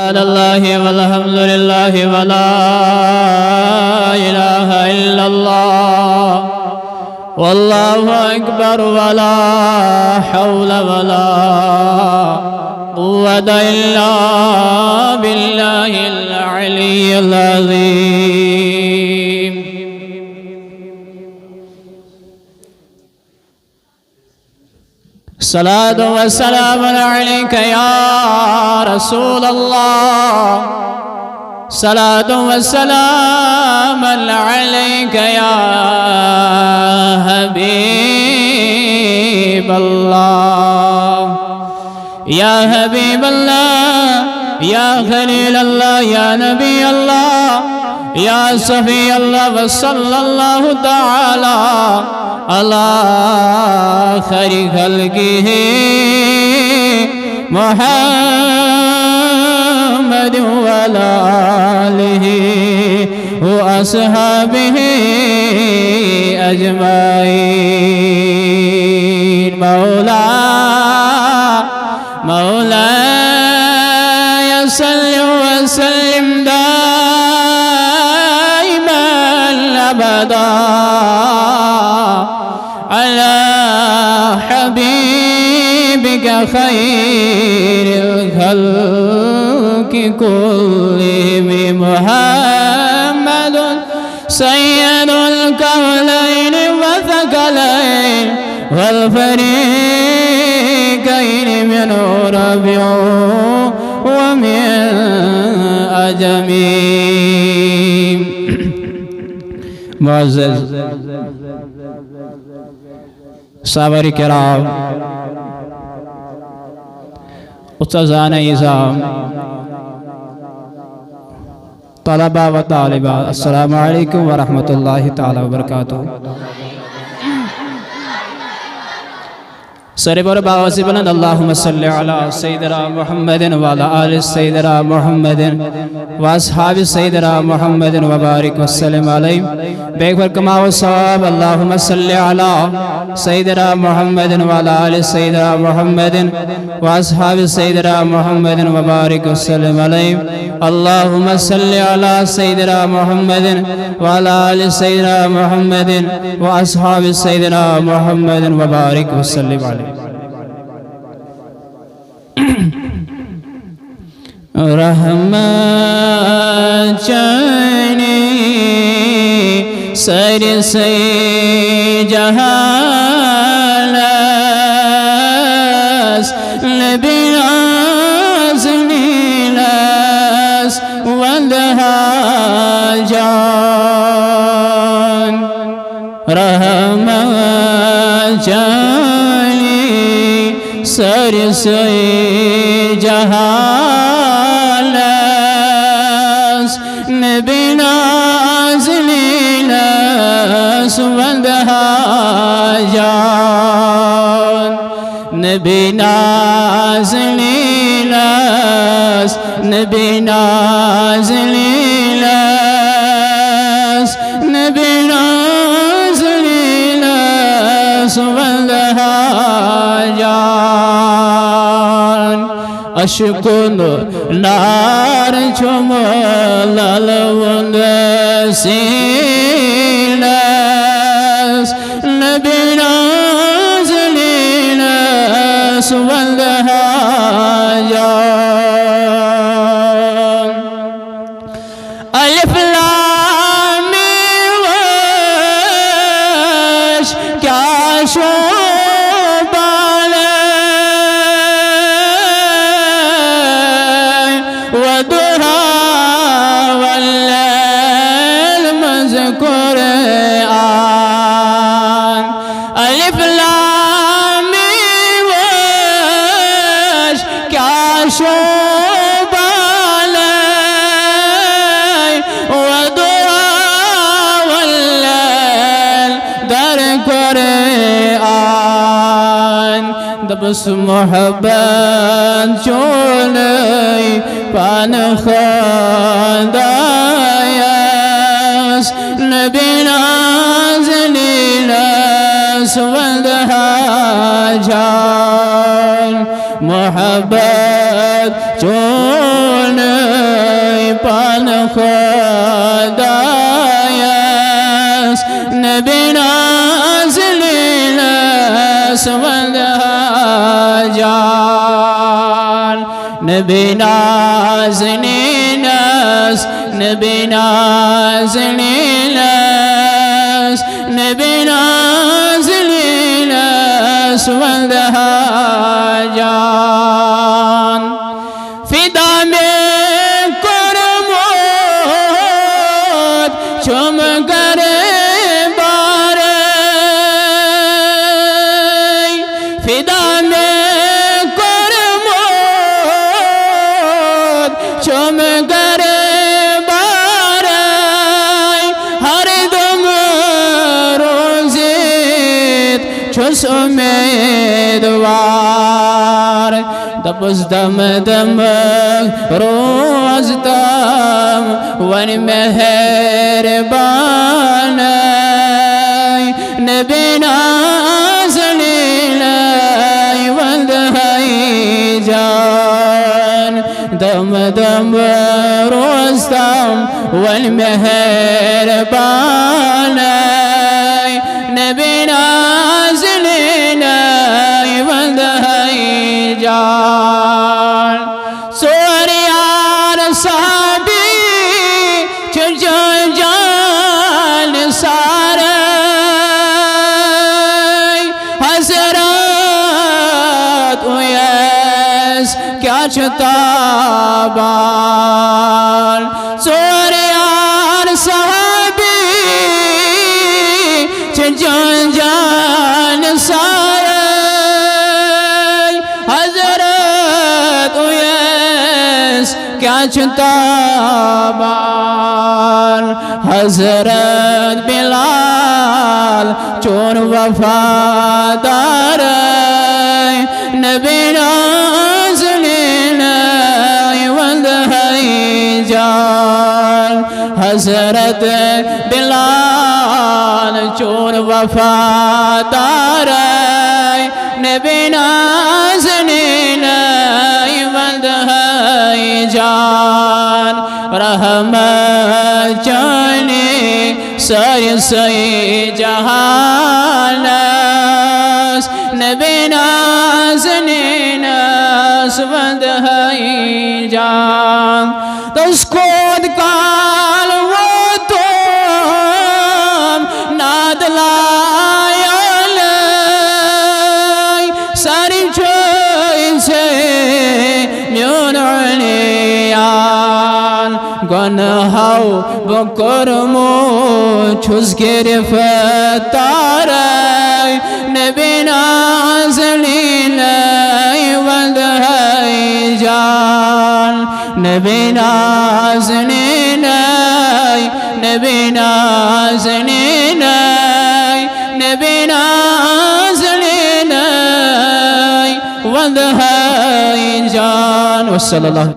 सुब्हानल्लाह वल्हम्दुलिल्लाह वला इलाहा इल्लल्लाह वल्लाहु अकबर वला हौला वला कुव्वता इल्ला बिल्लाहिल अलिय्यिल अज़ीम। सलातो व सलाम अलैका या रसूल अल्लाह, सलातो व सलाम अलैका या हबीब अल्लाह, या हबीब अल्लाह, या खलील अल्लाह, या नबी अल्लाह, या सफी अल्लाह व सल्लल्लाहु तआला अला खैरि खल्क़िही मुहम्मद व अला आलिहि व अस्हाबिहि अजमाइन। मौलाय सल्लि व सल्लिम दाइमन अबदा अला हबीबिका खैरिल खल्क़ि कुल्लिहिम मुहम्मदुन सय्यदुल कौनैन व थक़लैन वल फरीक़ैन मिन रबी व मिन अजमी। मुअज़्ज़ज़ सावरी किराम, उस्ताज़ान इज़ाम, तलबा व तालिबात, अस्सलामु अलैकुम व रहमतुल्लाहि तआला व बरकातुहू। सरे बर बावासी बुलंद अल्लाहुम्मा सल्लि अला सय्यिदिना मुहम्मदिन व अला आलि सय्यिदिना मुहम्मदिन व अस्हाबि सय्यिदिना मुहम्मदिन व बारिक व सल्लिम अलैहि बेगफर कमा व सवाब। अल्लाहुम्मा सल्लि अला सय्यिदिना मुहम्मदिन व अला आलि सय्यिदिना मुहम्मदिन व अस्हाबि सय्यिदिना मुहम्मदिन व बारिक व सल्लिम अलैहि। अल्लाहुम्मा सल्लि अला सय्यिदिना मुहम्मदिन व अला आलि सय्यिदिना मुहम्मदिन व अस्हाबि सय्यिदिना मुहम्मदिन व बारिक व सल्लिम अलैहि। रहमत जाने सर से जहालस लबिनाज नीलस वंदहा जान। रहमत जाने सर से जहालस नबिनाज नीलस वंदहा जान। नबिनाज नीलस, नबिनाज नीलस, नबिनाज नीलस वंदहा जान। अशकुन नार चुमलल वंदसीलस नबिनाज नीलस वंदहा जान। अलिफ लाम मीम वश क्या बस मोहब्बत चोले पान खादायस नबिनाज नीलस वंदहा जान। मोहब्बत चोले خداياس نبي نازل ناس والهاجان نبي نازل ناس نبي نازل ناس نبي نازل ناس والهاجان فدا में करमोद चुम करे बारे फिदा में करमोद चुम करे बारे हर दम रोज़ेत चुस उम्मीदवार दबस दम दम रोज दम वन मेहरबान नबी नाज़िल والهيجان दम दम रोज दम वन मेहरबान नबी नाज़िल والهيجان सोरियार साबी जान सारे हज़रत उयस क्या छताबान सोरियार साबी जान सारे क्या छताबान हज़रत बिलाल चोर वफादार नबी नाज़िल والهيجان हज़रत बिलाल चोर वफादार नबी नाज़िल والهيجان रहमत जाने सारे जहान नबी नाज़िल والهيجان तस्कोद काल वो तुम नादलायल सारी से गनहाव बकरमो छुस गिरफ्तार नबी नाज़िल والهيجان नबी नाज़िल नबी नाज़िल नबी नाज़िल والهيجان वसल्लल्लाहु